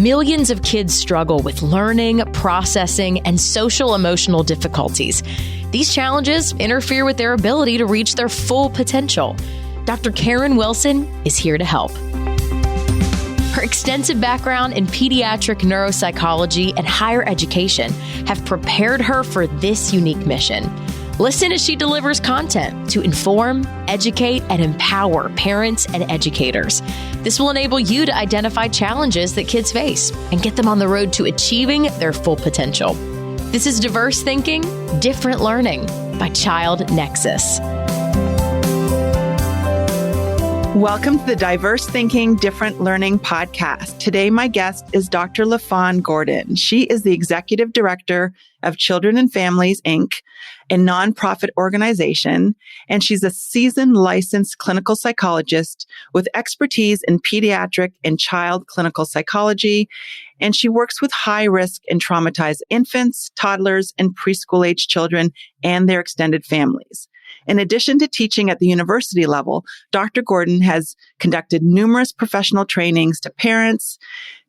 Millions of kids struggle with learning, processing, and social emotional difficulties. These challenges interfere with their ability to reach their full potential. Dr. Karen Wilson is here to help. Her extensive background in pediatric neuropsychology and higher education have prepared her for this unique mission. Listen as she delivers content to inform, educate, and empower parents and educators. This will enable you to identify challenges that kids face and get them on the road to achieving their full potential. This is Diverse Thinking, Different Learning by Child Nexus. Welcome to the Diverse Thinking, Different Learning podcast. Today, my guest is Dr. LaFaune Gordon. She is the Executive Director of Children and Families, Inc., a nonprofit organization, and she's a seasoned licensed clinical psychologist with expertise in pediatric and child clinical psychology, and she works with high-risk and traumatized infants, toddlers, and preschool-age children and their extended families. In addition to teaching at the university level, Dr. Gordon has conducted numerous professional trainings to parents,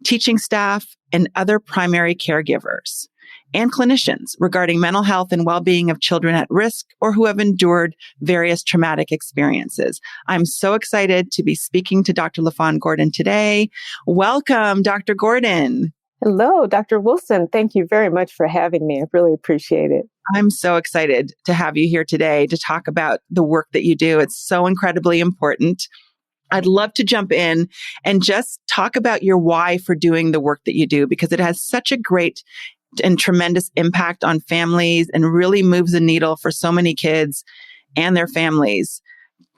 teaching staff, and other primary caregivers and clinicians regarding mental health and well-being of children at risk or who have endured various traumatic experiences. I'm so excited to be speaking to Dr. LaFaune Gordon today. Welcome, Dr. Gordon. Hello, Dr. Wilson. Thank you very much for having me. I really appreciate it. I'm so excited to have you here today to talk about the work that you do. It's so incredibly important. I'd love to jump in and just talk about your why for doing the work that you do, because it has such a great and tremendous impact on families and really moves the needle for so many kids and their families.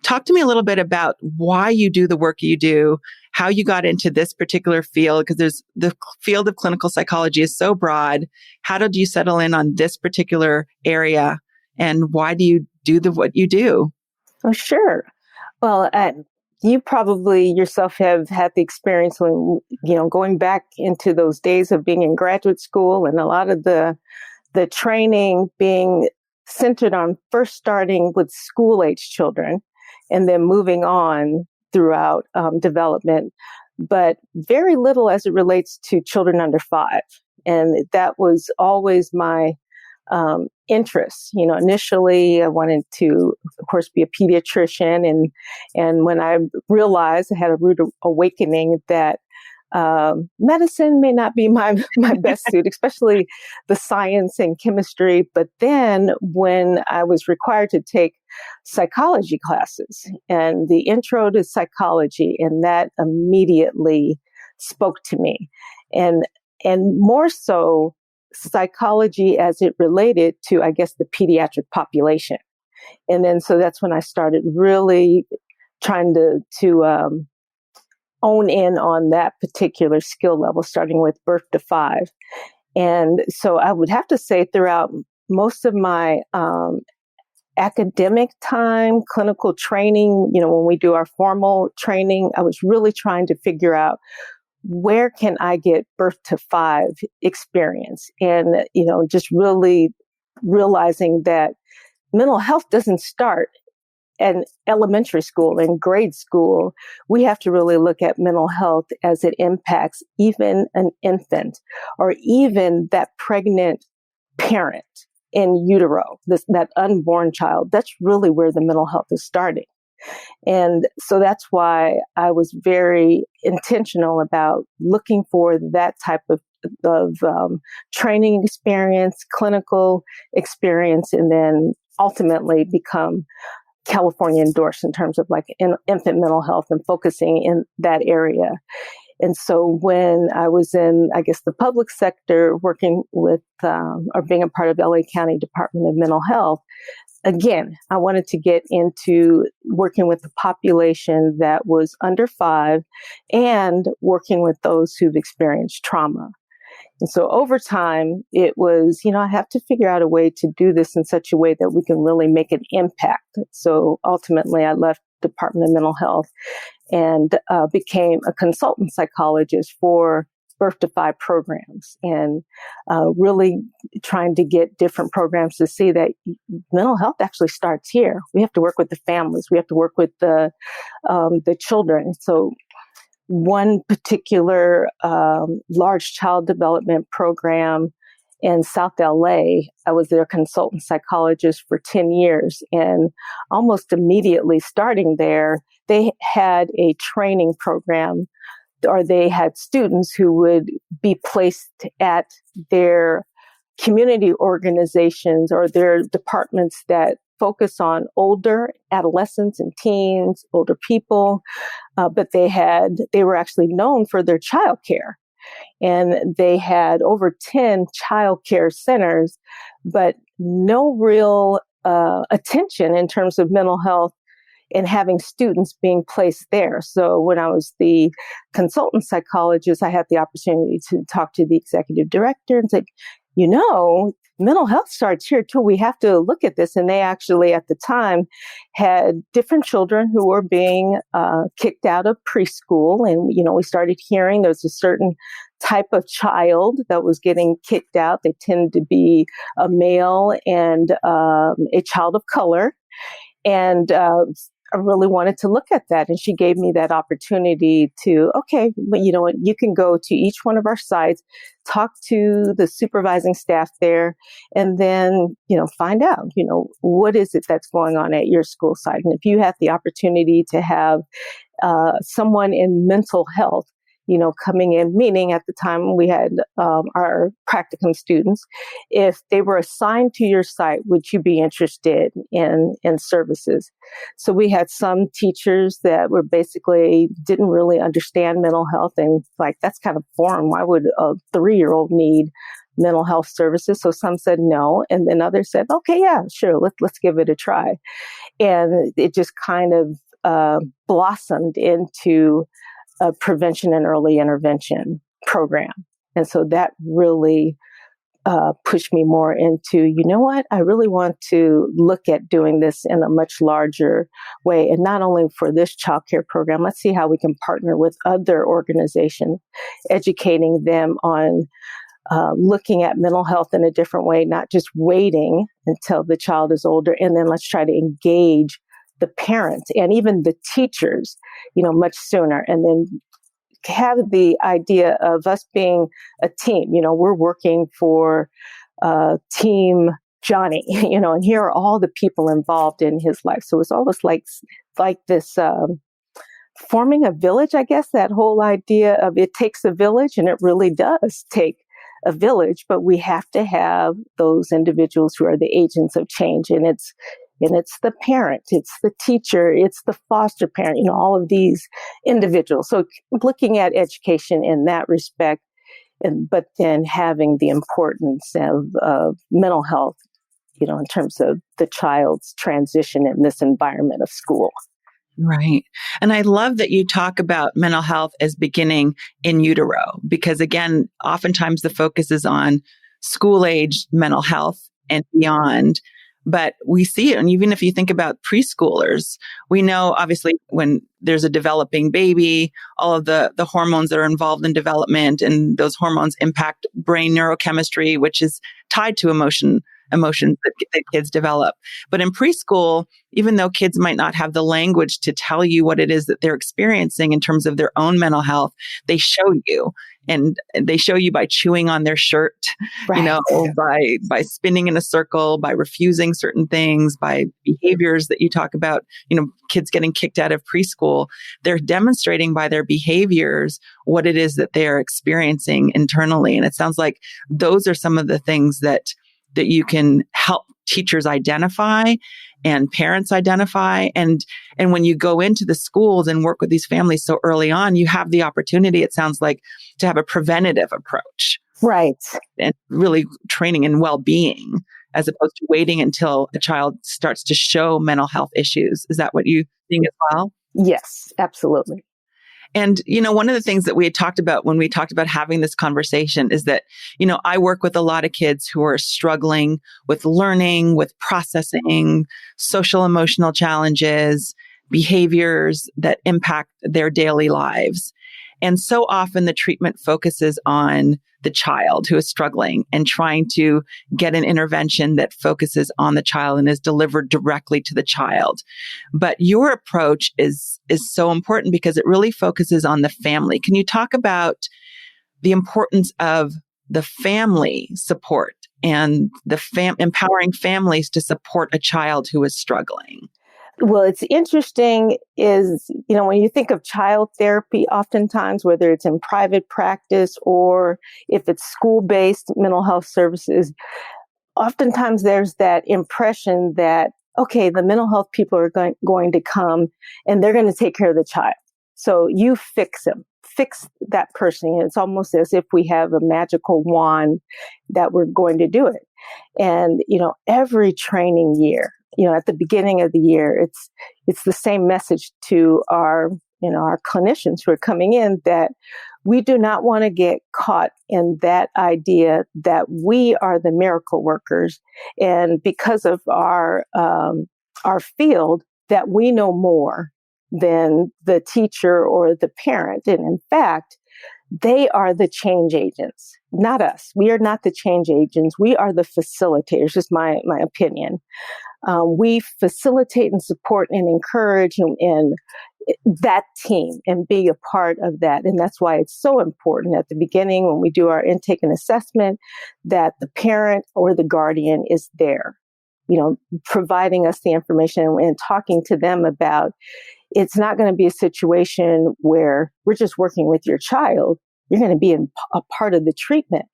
Talk to me a little bit about why you do the work you do, how you got into this particular field, because the field of clinical psychology is so broad. How did you settle in on this particular area, and why do you do what you do? Oh, sure. Well, you probably yourself have had the experience when, going back into those days of being in graduate school and a lot of the training being centered on first starting with school-age children and then moving on throughout development, but very little as it relates to children under 5. And that was always my interest. Initially I wanted to, of course, be a pediatrician. And when I realized I had a rude awakening that medicine may not be my best suit, especially the science and chemistry. But then when I was required to take psychology classes and the intro to psychology, and that immediately spoke to me, and more so psychology as it related to, I guess, the pediatric population. And then so that's when I started really trying to own in on that particular skill level, starting with birth to 5. And so I would have to say throughout most of my academic time, clinical training, when we do our formal training, I was really trying to figure out where can I get birth to 5 experience? And, just really realizing that mental health doesn't start in elementary school and grade school. We have to really look at mental health as it impacts even an infant or even that pregnant parent in utero, that unborn child. That's really where the mental health is starting. And so that's why I was very intentional about looking for that type of training experience, clinical experience, and then ultimately become California endorsed in terms of like infant mental health and focusing in that area. And so when I was in, I guess, the public sector working with or being a part of LA County Department of Mental Health, again, I wanted to get into working with the population that was under 5 and working with those who've experienced trauma. And so over time, it was, I have to figure out a way to do this in such a way that we can really make an impact. So ultimately, I left Department of Mental Health and became a consultant psychologist for birth to 5 programs, and really trying to get different programs to see that mental health actually starts here. We have to work with the families. We have to work with the children. So one particular large child development program in South LA. I was their consultant psychologist for 10 years. And almost immediately starting there, they had a training program, or they had students who would be placed at their community organizations or their departments that focus on older adolescents and teens, older people. But they were actually known for their childcare. And they had over 10 childcare centers, but no real attention in terms of mental health and having students being placed there. So when I was the consultant psychologist, I had the opportunity to talk to the executive director and say, mental health starts here too. We have to look at this. And they actually, at the time, had different children who were being kicked out of preschool. And, we started hearing there was a certain type of child that was getting kicked out. They tend to be a male and a child of color. And I really wanted to look at that. And she gave me that opportunity to, okay, but you know what, you can go to each one of our sites, talk to the supervising staff there, and then, find out, what is it that's going on at your school site. And if you have the opportunity to have someone in mental health, coming in, meaning at the time we had our practicum students, if they were assigned to your site, would you be interested in services? So we had some teachers that were basically didn't really understand mental health and that's kind of foreign. Why would a 3-year-old need mental health services? So some said no. And then others said, okay, yeah, sure. Let's give it a try. And it just kind of blossomed into a prevention and early intervention program. And so that really pushed me more into, I really want to look at doing this in a much larger way. And not only for this childcare program, let's see how we can partner with other organizations, educating them on looking at mental health in a different way, not just waiting until the child is older. And then let's try to engage the parents and even the teachers, much sooner. And then have the idea of us being a team. We're working for Team Johnny, and here are all the people involved in his life. So it's almost like this forming a village, I guess, that whole idea of it takes a village, and it really does take a village, but we have to have those individuals who are the agents of change. And it's the parent, it's the teacher, it's the foster parent, all of these individuals. So looking at education in that respect, but then having the importance of mental health, in terms of the child's transition in this environment of school. Right. And I love that you talk about mental health as beginning in utero, because again, oftentimes the focus is on school age mental health and beyond. But we see it. And even if you think about preschoolers, we know obviously when there's a developing baby, all of the hormones that are involved in development, and those hormones impact brain neurochemistry, which is tied to emotions that kids develop. But in preschool, even though kids might not have the language to tell you what it is that they're experiencing in terms of their own mental health, they show you. And they show you by chewing on their shirt, right. By spinning in a circle, by refusing certain things, by behaviors that you talk about, kids getting kicked out of preschool. They're demonstrating by their behaviors what it is that they're experiencing internally. And it sounds like those are some of the things that you can help teachers identify and parents identify. And when you go into the schools and work with these families so early on, you have the opportunity, it sounds like, to have a preventative approach. Right. And really training in well-being as opposed to waiting until a child starts to show mental health issues. Is that what you think as well? Yes, absolutely. And, one of the things that we had talked about when we talked about having this conversation is that, I work with a lot of kids who are struggling with learning, with processing, social emotional challenges, behaviors that impact their daily lives. And so often the treatment focuses on the child who is struggling and trying to get an intervention that focuses on the child and is delivered directly to the child. But your approach is so important because it really focuses on the family. Can you talk about the importance of the family support and the empowering families to support a child who is struggling? Well, it's interesting is, when you think of child therapy, oftentimes, whether it's in private practice or if it's school-based mental health services, oftentimes there's that impression that, okay, the mental health people are going to come and they're going to take care of the child. So you fix them, fix that person. It's almost as if we have a magical wand that we're going to do it. And, every training year, at the beginning of the year, it's the same message to our clinicians who are coming in that we do not want to get caught in that idea that we are the miracle workers. And because of our field, that we know more than the teacher or the parent. And in fact, they are the change agents, not us. We are not the change agents. We are the facilitators, is my opinion. We facilitate and support and encourage and that team and be a part of that. And that's why it's so important at the beginning when we do our intake and assessment that the parent or the guardian is there, providing us the information and talking to them about it's not going to be a situation where we're just working with your child. You're going to be a part of the treatment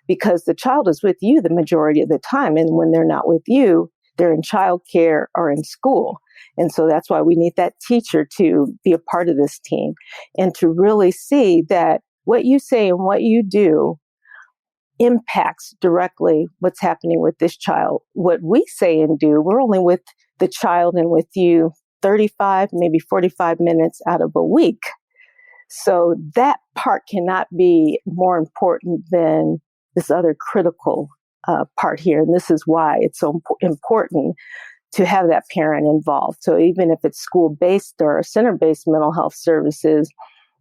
because the child is with you the majority of the time. And when they're not with you, they're in childcare or in school. And so that's why we need that teacher to be a part of this team and to really see that what you say and what you do impacts directly what's happening with this child. What we say and do, we're only with the child and with you 35, maybe 45 minutes out of a week. So that part cannot be more important than this other critical part here. And this is why it's so important to have that parent involved. So even if it's school-based or center-based mental health services,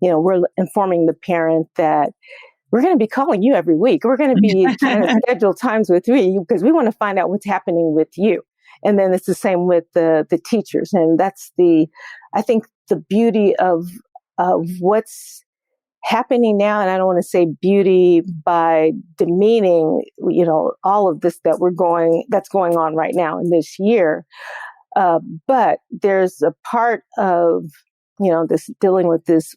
we're informing the parent that we're going to be calling you every week. We're going to be trying to schedule times with you because we want to find out what's happening with you. And then it's the same with the teachers. And that's I think the beauty of what's happening now. And I don't want to say beauty by demeaning, all of this that's going on right now in this year. But there's a part of, this dealing with this,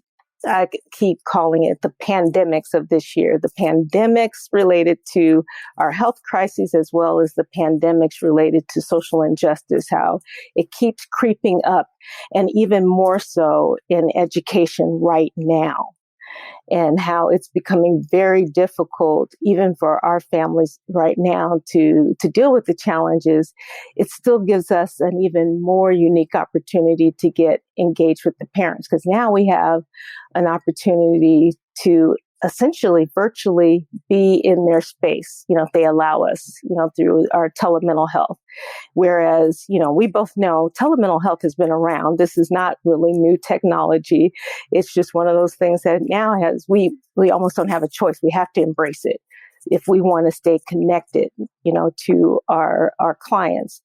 I keep calling it the pandemics of this year, the pandemics related to our health crises, as well as the pandemics related to social injustice, how it keeps creeping up, and even more so in education right now, and how it's becoming very difficult, even for our families right now, to deal with the challenges. It still gives us an even more unique opportunity to get engaged with the parents, because now we have an opportunity to essentially virtually be in their space, if they allow us, through our telemental health. Whereas, we both know telemental health has been around. This is not really new technology. It's just one of those things that now we almost don't have a choice. We have to embrace it if we want to stay connected, to our clients.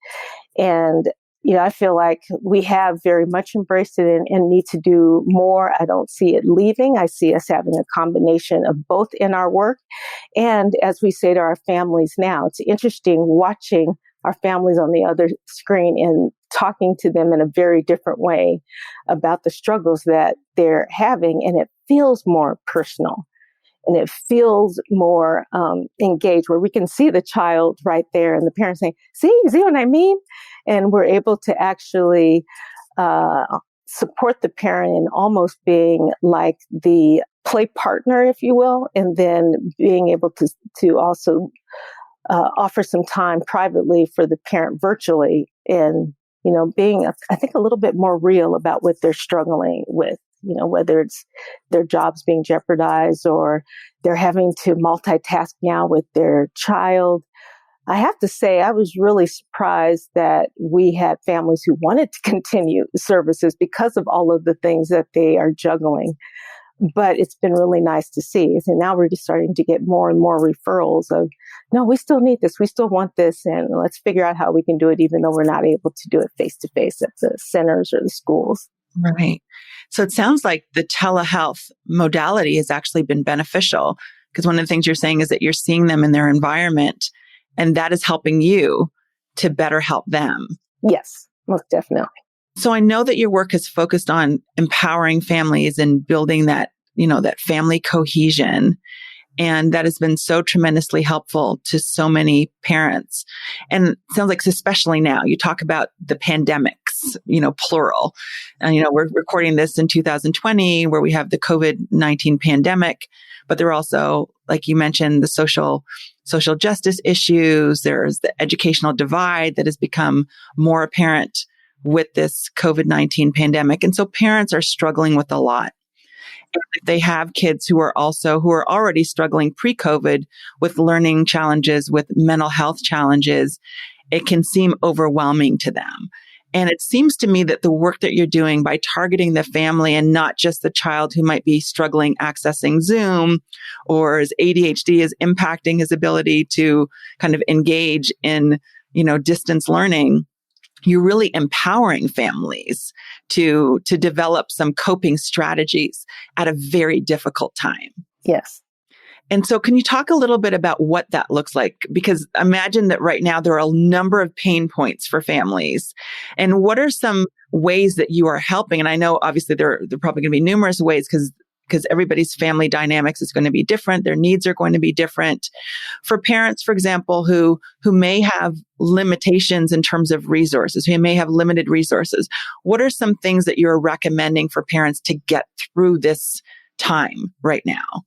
And I feel like we have very much embraced it and need to do more. I don't see it leaving. I see us having a combination of both in our work. And as we say to our families now, it's interesting watching our families on the other screen and talking to them in a very different way about the struggles that they're having. And it feels more personal. And it feels more engaged, where we can see the child right there and the parents saying, see what I mean? And we're able to actually support the parent in almost being like the play partner, if you will, and then being able to also offer some time privately for the parent virtually, and being, I think, a little bit more real about what they're struggling with. Whether it's their jobs being jeopardized or they're having to multitask now with their child. I have to say, I was really surprised that we had families who wanted to continue services because of all of the things that they are juggling. But it's been really nice to see. And now we're just starting to get more and more referrals of, no, we still need this. We still want this. And let's figure out how we can do it, even though we're not able to do it face to face at the centers or the schools. Right. So it sounds like the telehealth modality has actually been beneficial, because one of the things you're saying is that you're seeing them in their environment, and that is helping you to better help them. Yes, most definitely. So I know that your work is focused on empowering families and building that, that family cohesion. And that has been so tremendously helpful to so many parents. And it sounds like especially now, you talk about the pandemics, plural. And, we're recording this in 2020 where we have the COVID-19 pandemic, but there are also, like you mentioned, the social justice issues. There's the educational divide that has become more apparent with this COVID-19 pandemic. And so parents are struggling with a lot. If they have kids who are already struggling pre-COVID with learning challenges, with mental health challenges, it can seem overwhelming to them. And it seems to me that the work that you're doing by targeting the family and not just the child who might be struggling accessing Zoom, or his ADHD is impacting his ability to kind of engage in, distance learning, you're really empowering families to develop some coping strategies at a very difficult time. Yes. And so can you talk a little bit about what that looks like? Because imagine that right now there are a number of pain points for families. And what are some ways that you are helping? And I know obviously there are probably going to be numerous ways, because everybody's family dynamics is going to be different. Their needs are going to be different. For parents, for example, who may have limitations in terms of resources, who may have limited resources, what are some things that you're recommending for parents to get through this time right now?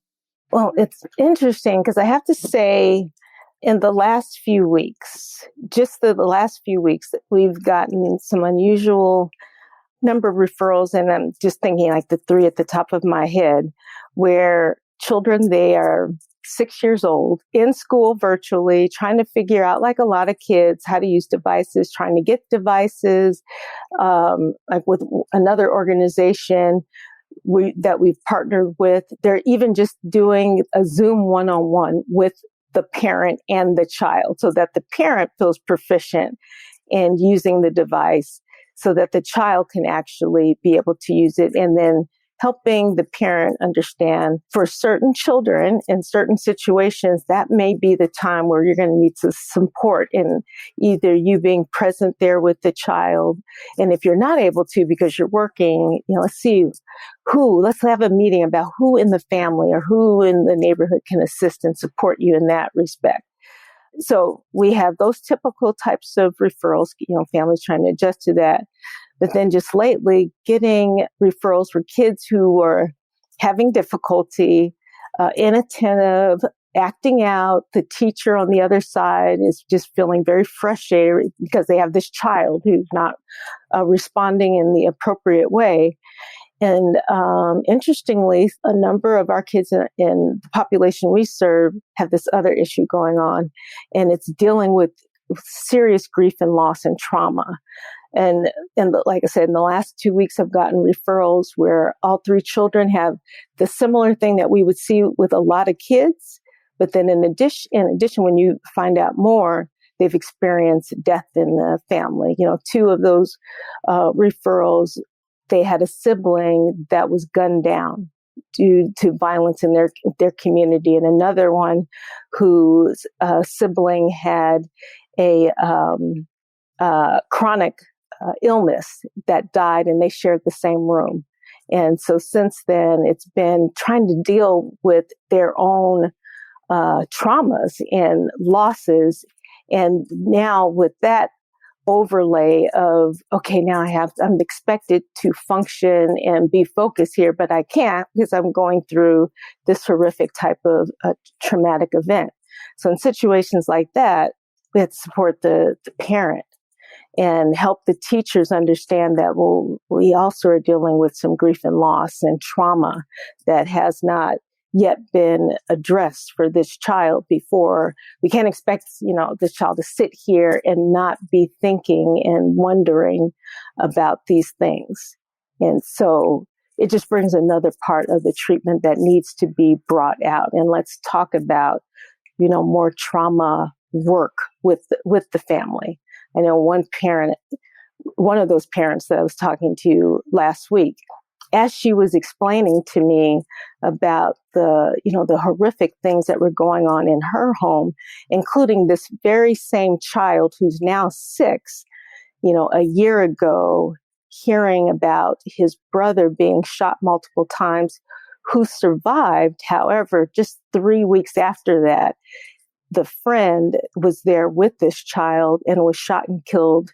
Well, it's interesting because I have to say, in the last few weeks, just the last few weeks, we've gotten some unusual number of referrals, and I'm just thinking like the three at the top of my head, where children, they are 6 years old, in school virtually, trying to figure out, like a lot of kids, how to use devices, trying to get devices, like with another organization that we've partnered with. They're even just doing a Zoom one-on-one with the parent and the child so that the parent feels proficient in using the device, so that the child can actually be able to use it, and then helping the parent understand for certain children in certain situations, that may be the time where you're going to need some support in either you being present there with the child. And if you're not able to because you're working, let's have a meeting about who in the family or who in the neighborhood can assist and support you in that respect. So we have those typical types of referrals, families trying to adjust to that. But then just lately getting referrals for kids who are having difficulty, inattentive, acting out. The teacher on the other side is just feeling very frustrated because they have this child who's not responding in the appropriate way. And interestingly, a number of our kids in the population we serve have this other issue going on, and it's dealing with serious grief and loss and trauma. And like I said, in the last 2 weeks, I've gotten referrals where all three children have the similar thing that we would see with a lot of kids. But then in addition, when you find out more, they've experienced death in the family. Two of those referrals, they had a sibling that was gunned down due to violence in their community, and another one whose sibling had a chronic illness that died, and they shared the same room. And so since then, it's been trying to deal with their own traumas and losses. And now with that overlay of, okay, now I'm expected to function and be focused here, but I can't because I'm going through this horrific type of traumatic event. So in situations like that, we have to support the parent and help the teachers understand that, we also are dealing with some grief and loss and trauma that has not yet been addressed for this child before. We can't expect, this child to sit here and not be thinking and wondering about these things. And so it just brings another part of the treatment that needs to be brought out. And let's talk about, more trauma work with the family. I know one of those parents that I was talking to last week, as she was explaining to me about the horrific things that were going on in her home, including this very same child who's now 6, a year ago, hearing about his brother being shot multiple times, who survived. However, just 3 weeks after that, the friend was there with this child and was shot and killed,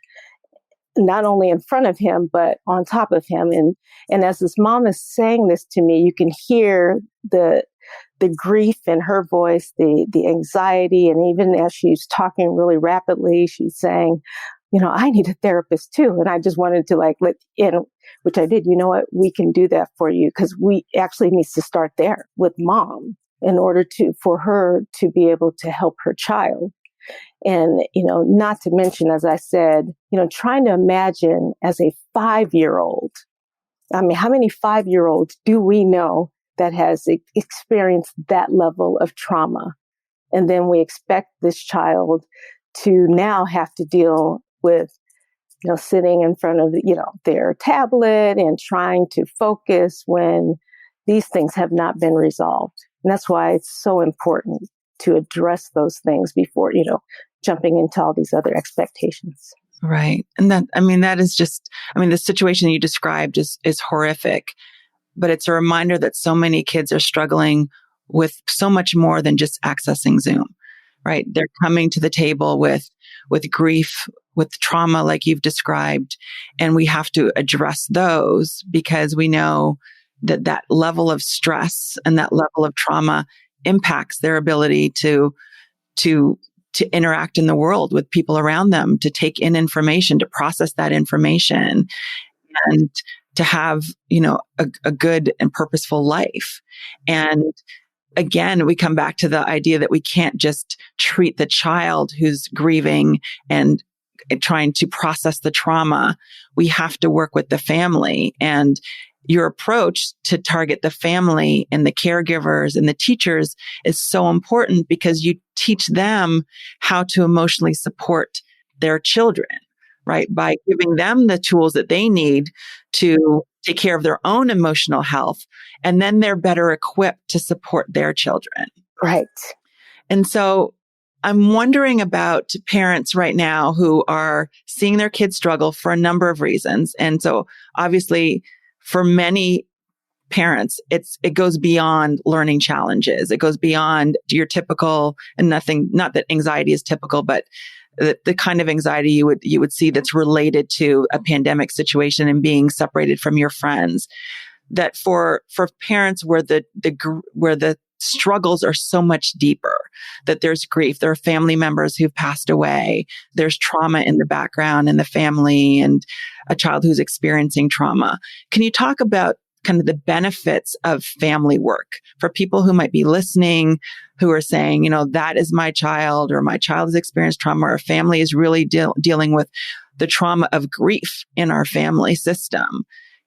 not only in front of him, but on top of him. And as this mom is saying this to me, you can hear the grief in her voice, the anxiety. And even as she's talking really rapidly, she's saying, I need a therapist too. And I just wanted to let in, which I did. You know what? We can do that for you, because we actually needs to start there with mom in order for her to be able to help her child. And, not to mention, as I said, trying to imagine as a 5-year-old, how many 5-year-olds do we know that has experienced that level of trauma? And then we expect this child to now have to deal with, sitting in front of, their tablet and trying to focus when these things have not been resolved. And that's why it's so important to address those things before, jumping into all these other expectations. Right. And that is just, the situation you described is horrific, but it's a reminder that so many kids are struggling with so much more than just accessing Zoom, right? They're coming to the table with grief, with trauma, like you've described, and we have to address those, because we know that level of stress and that level of trauma impacts their ability to interact in the world with people around them, to take in information, to process that information, and to have, a good and purposeful life. And again, we come back to the idea that we can't just treat the child who's grieving and trying to process the trauma. We have to work with the family. And your approach to target the family and the caregivers and the teachers is so important, because you teach them how to emotionally support their children, right? By giving them the tools that they need to take care of their own emotional health. And then they're better equipped to support their children. Right. And so I'm wondering about parents right now who are seeing their kids struggle for a number of reasons. And so obviously, for many parents, it goes beyond learning challenges. It goes beyond your typical, and not that anxiety is typical, but the kind of anxiety you would see that's related to a pandemic situation and being separated from your friends. That for parents where the struggles are so much deeper, that there's grief, there are family members who've passed away, there's trauma in the background in the family, and a child who's experiencing trauma. Can you talk about kind of the benefits of family work for people who might be listening, who are saying, that is my child, or my child has experienced trauma, or family is really dealing with the trauma of grief in our family system?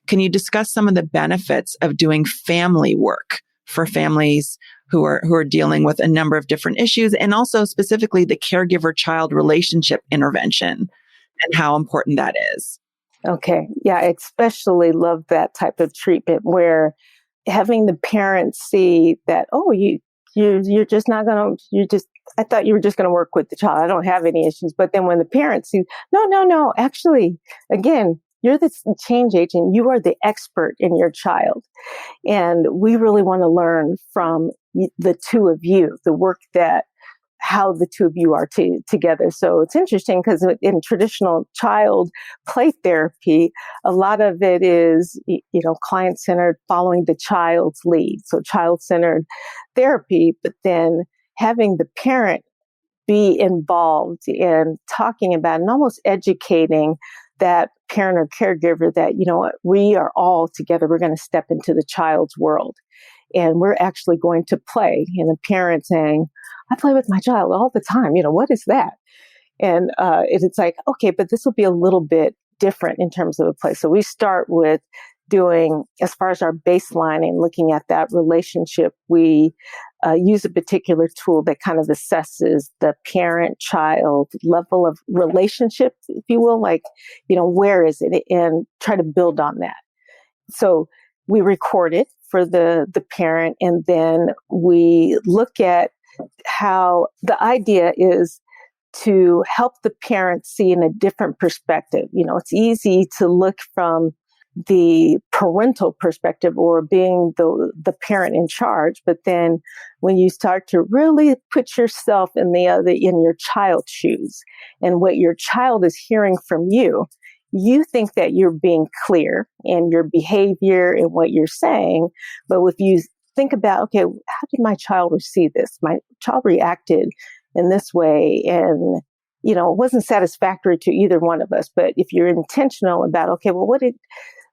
Can you discuss some of the benefits of doing family work for families who are dealing with a number of different issues, and also specifically the caregiver-child relationship intervention and how important that is? Okay. Yeah, I especially love that type of treatment where having the parents see that, you're just not going to, I thought you were just going to work with the child. I don't have any issues. But then when the parents see, no, actually, again, you're the change agent. You are the expert in your child. And we really want to learn from the two of you, the work how the two of you are together. So it's interesting because in traditional child play therapy, a lot of it is, client-centered, following the child's lead. So child-centered therapy, but then having the parent be involved in talking about and almost educating that parent or caregiver that, we are all together. We're going to step into the child's world. And we're actually going to play. And a parent saying, I play with my child all the time. What is that? And it's like, okay, but this will be a little bit different in terms of a play. So we start with doing, as far as our baseline and looking at that relationship, we use a particular tool that kind of assesses the parent-child level of relationship, if you will, like, where is it, and try to build on that. So we record it for the parent, and then we look at how the idea is to help the parent see in a different perspective. It's easy to look from the parental perspective or being the parent in charge. But then when you start to really put yourself in your child's shoes and what your child is hearing from you, you think that you're being clear in your behavior and what you're saying. But if you think about, okay, how did my child receive this? My child reacted in this way, and it wasn't satisfactory to either one of us. But if you're intentional about, okay, well,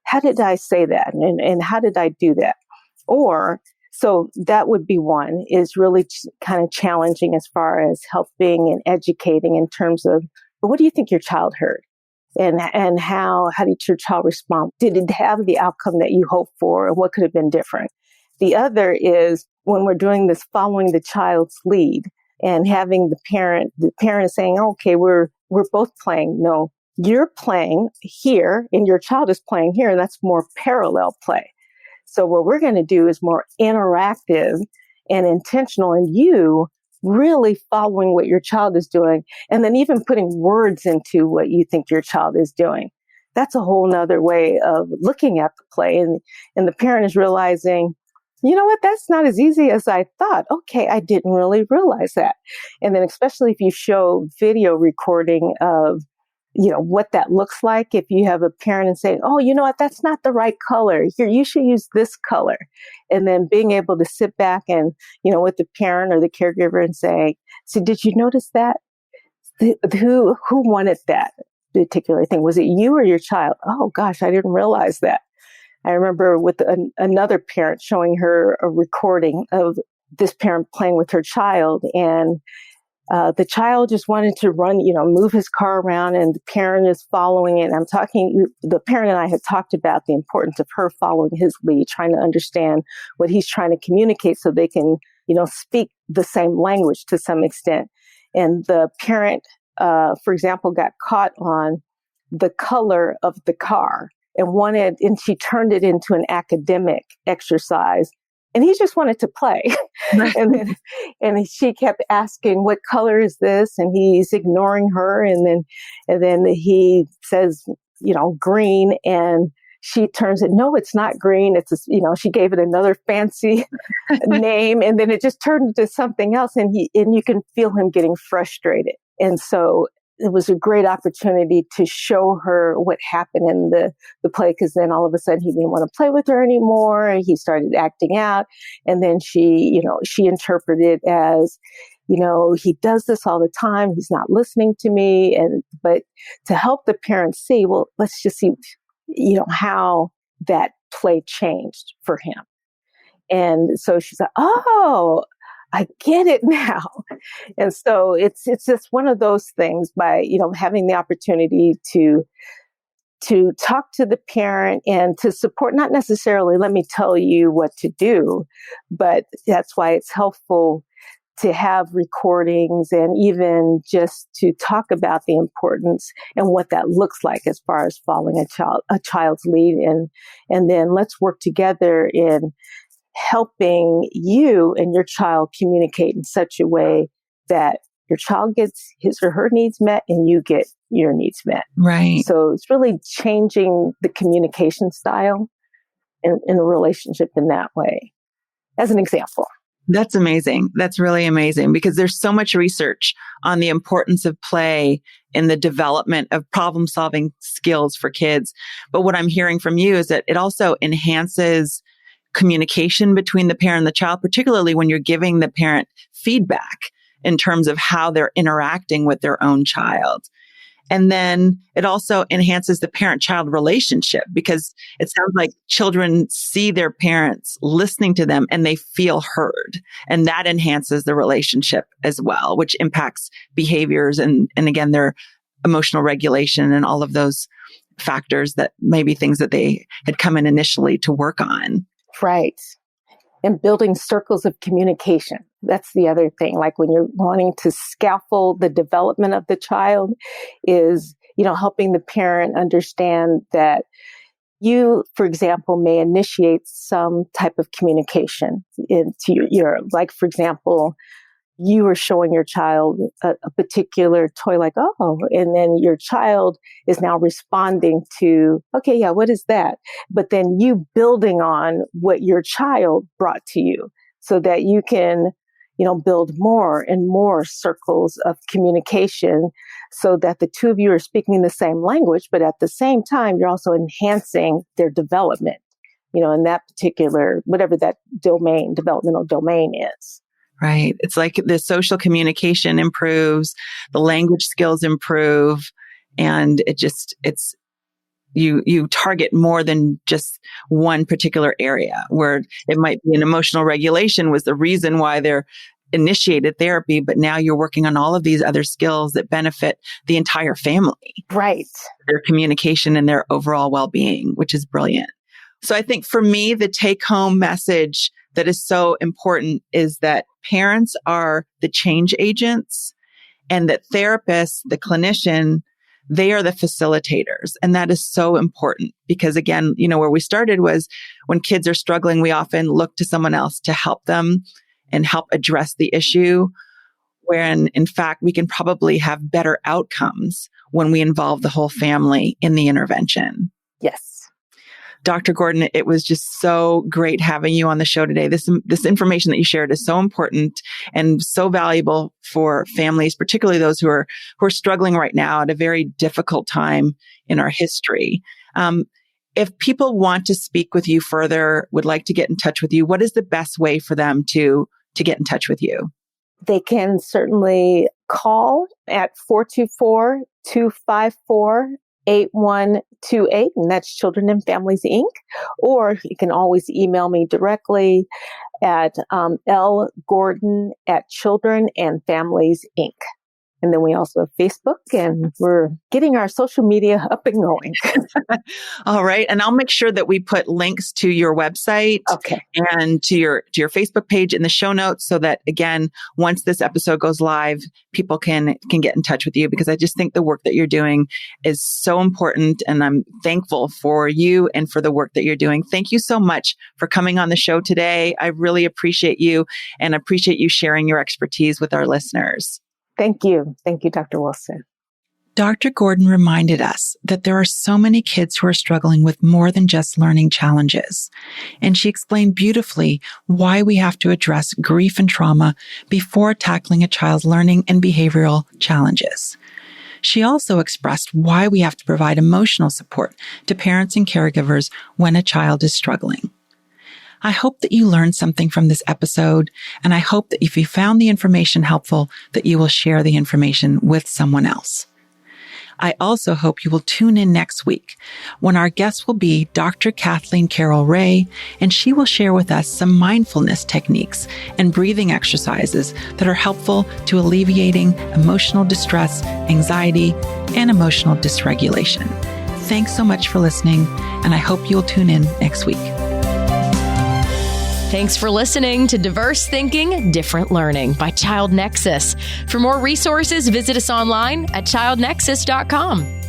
how did I say that? And how did I do that? So that would be one, is really kind of challenging as far as helping and educating in terms of, what do you think your child heard? And how did your child respond? Did it have the outcome that you hoped for? And what could have been different? The other is when we're doing this following the child's lead and having the parent is saying, okay, we're both playing. No, you're playing here and your child is playing here, and that's more parallel play. So what we're going to do is more interactive and intentional, and you really following what your child is doing, and then even putting words into what you think your child is doing. That's a whole nother way of looking at the play. And the parent is realizing, you know what, that's not as easy as I thought. Okay, I didn't really realize that. And then especially if you show video recording of, what that looks like, if you have a parent and saying, oh, you know what, that's not the right color. Here, you should use this color. And then being able to sit back and, with the parent or the caregiver and say, so did you notice that? Who wanted that particular thing? Was it you or your child? Oh gosh, I didn't realize that. I remember with another parent showing her a recording of this parent playing with her child, and the child just wanted to run, move his car around, and the parent is following it. The parent and I had talked about the importance of her following his lead, trying to understand what he's trying to communicate so they can, speak the same language to some extent. And the parent, for example, got caught on the color of the car and she turned it into an academic exercise. And he just wanted to play. and she kept asking, what color is this? And he's ignoring her. And then he says, green. And she turns it, no, it's not green. It's, she gave it another fancy name. And then it just turned into something else. And you can feel him getting frustrated. And so it was a great opportunity to show her what happened in the play, because then all of a sudden he didn't want to play with her anymore. And he started acting out. And then she interpreted it as, he does this all the time. He's not listening to me. But to help the parents see, well, let's just see, how that play changed for him. And so she's like, oh, I get it now. And so it's just one of those things by, having the opportunity to talk to the parent and to support, not necessarily let me tell you what to do, but that's why it's helpful to have recordings and even just to talk about the importance and what that looks like as far as following a child's lead. And then let's work together in helping you and your child communicate in such a way that your child gets his or her needs met and you get your needs met. Right. So it's really changing the communication style in a relationship in that way, as an example. That's amazing. That's really amazing, because there's so much research on the importance of play in the development of problem-solving skills for kids. But what I'm hearing from you is that it also enhances communication between the parent and the child, particularly when you're giving the parent feedback in terms of how they're interacting with their own child. And then it also enhances the parent-child relationship, because it sounds like children see their parents listening to them and they feel heard. And that enhances the relationship as well, which impacts behaviors and again, their emotional regulation and all of those factors that maybe things that they had come in initially to work on. Right. And building circles of communication. That's the other thing. Like when you're wanting to scaffold the development of the child is, helping the parent understand that you, for example, may initiate some type of communication into your like, for example, you were showing your child a particular toy, like, oh, and then your child is now responding to, okay, yeah, what is that? But then you building on what your child brought to you so that you can, build more and more circles of communication so that the two of you are speaking the same language, but at the same time, you're also enhancing their development, in that particular, whatever that developmental domain is. Right. It's like the social communication improves, the language skills improve, and you target more than just one particular area where it might be an emotional regulation was the reason why they're initiated therapy, but now you're working on all of these other skills that benefit the entire family. Right. Their communication and their overall well-being, which is brilliant. So I think for me, the take-home message that is so important is that parents are the change agents and that therapists, the clinician, they are the facilitators. And that is so important because again, where we started was when kids are struggling, we often look to someone else to help them and help address the issue, wherein in fact, we can probably have better outcomes when we involve the whole family in the intervention. Yes. Dr. Gordon, it was just so great having you on the show today. This information that you shared is so important and so valuable for families, particularly those who are struggling right now at a very difficult time in our history. If people want to speak with you further, would like to get in touch with you, what is the best way for them to get in touch with you? They can certainly call at 424-254-8128, and that's Children and Families, Inc. Or you can always email me directly at lgordon@Children and Families, Inc. And then we also have Facebook, and we're getting our social media up and going. All right. And I'll make sure that we put links to your website and to your Facebook page in the show notes so that, again, once this episode goes live, people can get in touch with you because I just think the work that you're doing is so important. And I'm thankful for you and for the work that you're doing. Thank you so much for coming on the show today. I really appreciate you and appreciate you sharing your expertise with our listeners. Thank you. Thank you, Dr. Wilson. Dr. Gordon reminded us that there are so many kids who are struggling with more than just learning challenges. And she explained beautifully why we have to address grief and trauma before tackling a child's learning and behavioral challenges. She also expressed why we have to provide emotional support to parents and caregivers when a child is struggling. I hope that you learned something from this episode, and I hope that if you found the information helpful, that you will share the information with someone else. I also hope you will tune in next week when our guest will be Dr. Kathleen Carroll Ray, and she will share with us some mindfulness techniques and breathing exercises that are helpful to alleviating emotional distress, anxiety, and emotional dysregulation. Thanks so much for listening, and I hope you'll tune in next week. Thanks for listening to Diverse Thinking, Different Learning by Child Nexus. For more resources, visit us online at childnexus.com.